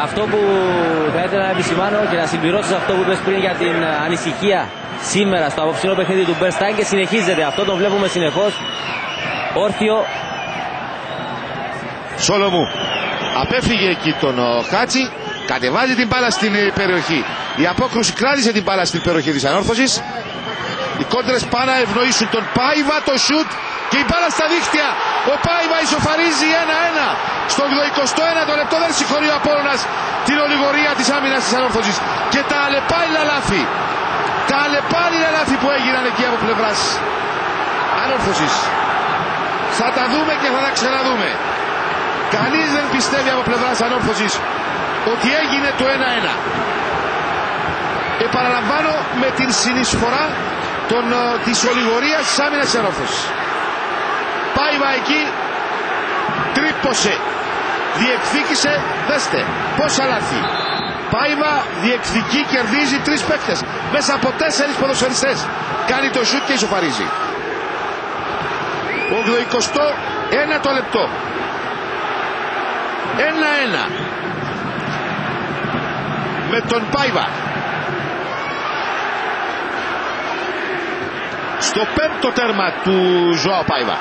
Αυτό που θα ήθελα να επισημάνω και να συμπληρώσω αυτό που είπες πριν για την ανησυχία σήμερα στο απόψινό παιχνίδι του Μπερστάιν, και συνεχίζεται αυτό, το βλέπουμε συνεχώς όρθιο. Σόλομου απέφυγε εκεί τον Χάτσι, κατεβάζει την μπάλα στην περιοχή. Η απόκρουση κράτησε την μπάλα στην περιοχή της ανόρθωσης. Οι κόντρες πάνε να ευνοήσουν τον Πάιβα, το σουτ και η μπάλα στα δίχτυα. Ο Πάιβα ισοφαρίζει 1-1. Στο 21ο λεπτό δεν συγχωρεί ο Απόλλωνας την ολιγορία της άμυνας της ανόρθωσης. Και τα αλλεπάλληλα λάθη. Τα αλλεπάλληλα λάθη που έγιναν εκεί από πλευράς ανόρθωσης. Θα τα δούμε και θα τα ξαναδούμε. Κανείς δεν πιστεύει από πλευράς ανόρθωσης ότι έγινε το 1-1. Επαναλαμβάνω, με την συνεισφορά της ολιγορίας της άμυνας της ανόρθωσης. Πάιβα εκεί, τρύπωσε, διεκδίκησε, δέστε πόσα λάθη. Πάιβα διεκδικεί, κερδίζει 3 παίκτες μέσα από 4 ποδοσφαιριστές. Κάνει το σουτ και ισοφαρίζει. 81ο λεπτό. 1-1 με τον Πάιβα. Στο 5ο τέρμα του Ζωάο Πάιβα.